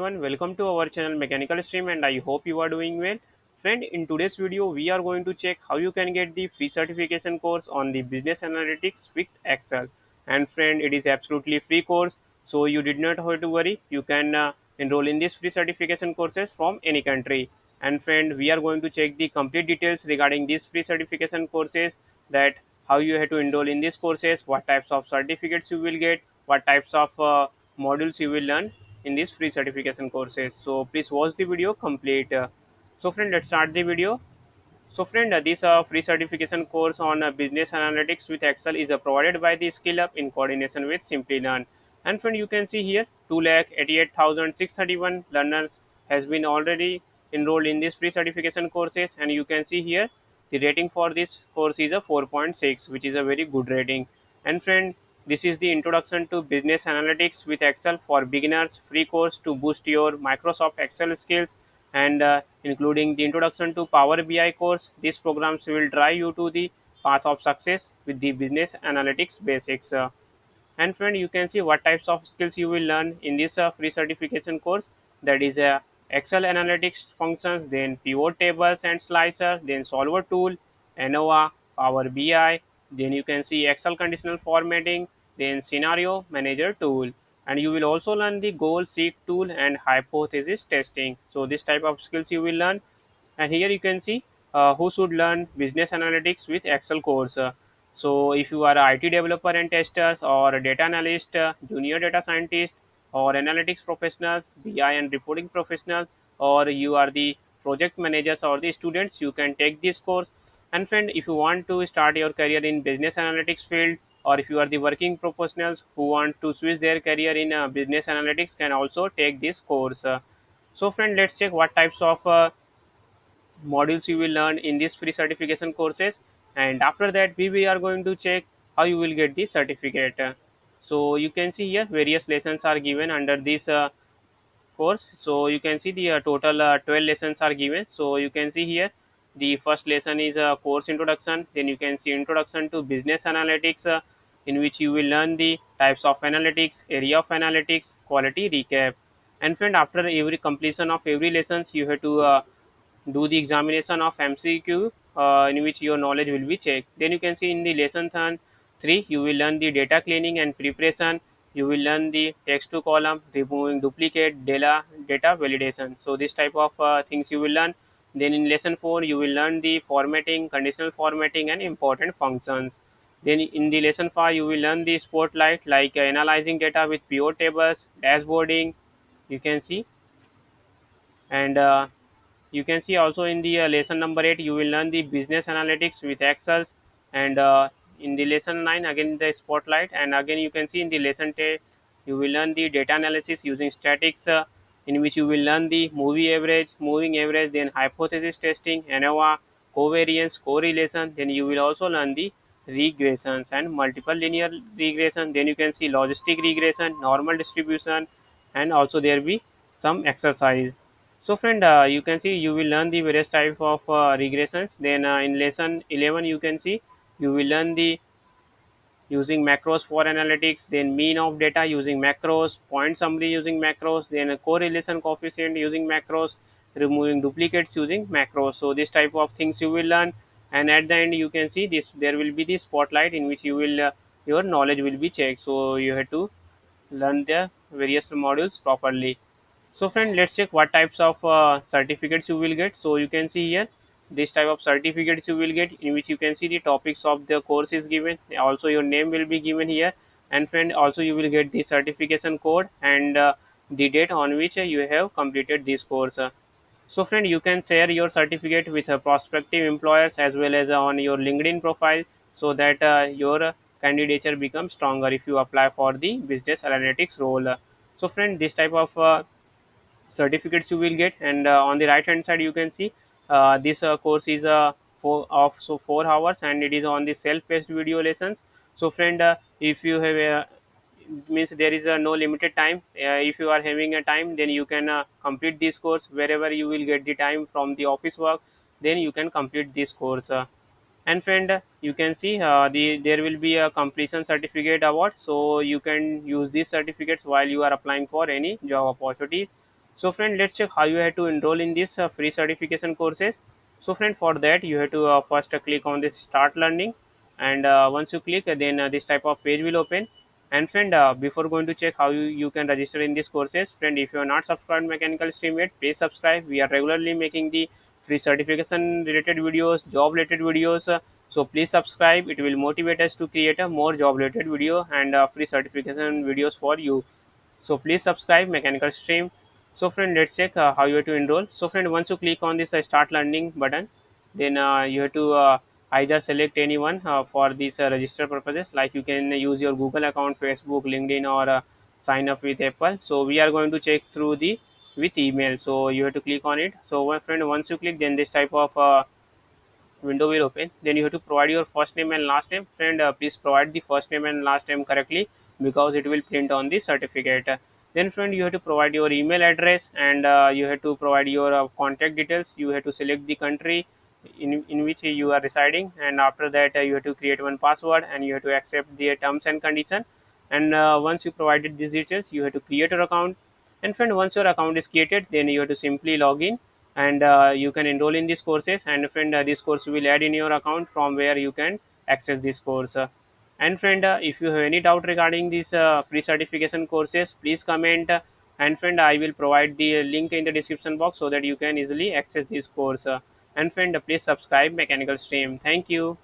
Everyone, welcome to our channel Mechanical Stream and I hope you are doing well. Friend, in today's video we are going to check how you can get the free certification course on the business analytics with Excel. And friend, it is absolutely free course, so you did not have to worry. You can enroll in this free certification courses from any country. And friend, we are going to check the complete details regarding these free certification courses, that how you have to enroll in these courses, what types of certificates you will get, what types of modules you will learn in these free certification courses. So please watch the video complete. So friend, let's start the video. So friend, this free certification course on business analytics with Excel is provided by the Skill Up in coordination with Simplilearn. And friend, you can see here 2,88,631 learners has been already enrolled in these free certification courses, and you can see here the rating for this course is a 4.6, which is a very good rating. And friend, this is the introduction to business analytics with Excel for beginners free course to boost your Microsoft Excel skills, and including the introduction to Power BI course. These programs will drive you to the path of success with the business analytics basics. And friend, you can see what types of skills you will learn in this free certification course. That is Excel analytics functions, then pivot tables and slicer, then solver tool, ANOVA, Power BI, then you can see Excel conditional formatting, then scenario manager tool. And you will also learn the goal seek tool and hypothesis testing. So this type of skills you will learn. And here you can see who should learn business analytics with Excel course. So if you are a IT developer and testers, or a data analyst, junior data scientist, or analytics professional, BI and reporting professional, or you are the project managers or the students, you can take this course. And friend, if you want to start your career in business analytics field, or if you are the working professionals who want to switch their career in business analytics, can also take this course. So friend, let's check what types of modules you will learn in these free certification courses, and after that we are going to check how you will get the certificate. So you can see here various lessons are given under this course. So you can see the total 12 lessons are given. So you can see here the first lesson is a course introduction, then you can see introduction to business analytics, in which you will learn the types of analytics, area of analytics, quality recap. And friend, after every completion of every lessons, you have to do the examination of MCQ, in which your knowledge will be checked. Then you can see in the lesson 3, you will learn the data cleaning and preparation. You will learn the text to column, removing duplicate data validation. So this type of things you will learn. Then in lesson 4, you will learn the formatting, conditional formatting, and important functions. Then in the lesson 5, you will learn the spotlight, like analyzing data with pivot tables, dashboarding. You can see. And you can see also in the lesson number 8, you will learn the business analytics with Excels. And in the lesson 9, again the spotlight. And again you can see in the lesson 10, you will learn the data analysis using statics, in which you will learn the moving average, then hypothesis testing, ANOVA, covariance, correlation. Then you will also learn the regressions and multiple linear regression. Then you can see logistic regression, normal distribution, and also there be some exercise. So friend, you can see you will learn the various type of regressions. Then in lesson 11, you can see you will learn the using macros for analytics, then mean of data using macros, point summary using macros, then a correlation coefficient using macros, removing duplicates using macros. So this type of things you will learn. And at the end you can see this, there will be the spotlight in which you will your knowledge will be checked. So you have to learn the various modules properly. So friend, let's check what types of certificates you will get. So you can see here this type of certificates you will get, in which you can see the topics of the course is given. Also your name will be given here. And friend, also you will get the certification code and the date on which you have completed this course. So friend, you can share your certificate with prospective employers as well as on your LinkedIn profile, so that your candidature becomes stronger if you apply for the business analytics role. So friend, this type of certificates you will get. And on the right hand side you can see this course is 4 hours, and it is on the self-paced video lessons. So friend, if you have means there is a no limited time. If you are having a time, then you can complete this course wherever you will get the time from the office work, then you can complete this course. And friend, you can see there will be a completion certificate award, so you can use these certificates while you are applying for any job opportunity. So friend, let's check how you have to enroll in this free certification courses. So friend, for that you have to first click on this start learning, and once you click, then this type of page will open. And friend, before going to check how you can register in these courses, friend, if you are not subscribed mechanical stream yet, please subscribe. We are regularly making the free certification related videos, job related videos, so please subscribe. It will motivate us to create a more job related video and free certification videos for you. So please subscribe mechanical stream. So friend, let's check how you have to enroll. So friend, once you click on this start learning button, then you have to either select anyone for these register purposes, like you can use your Google account, Facebook, LinkedIn, or sign up with Apple. So we are going to check through the with email, so you have to click on it. So my friend, once you click, then this type of window will open. Then you have to provide your first name and last name. Friend, please provide the first name and last name correctly, because it will print on the certificate. Then friend, you have to provide your email address, and you have to provide your contact details. You have to select the country in which you are residing, and after that you have to create one password, and you have to accept the terms and condition. And once you provided these details, you have to create your account. And friend, once your account is created, then you have to simply log in, and you can enroll in these courses. And friend, this course will add in your account from where you can access this course. And friend, if you have any doubt regarding these pre certification courses, please comment. And friend, I will provide the link in the description box so that you can easily access this course. And friend, please subscribe mechanical stream. Thank you.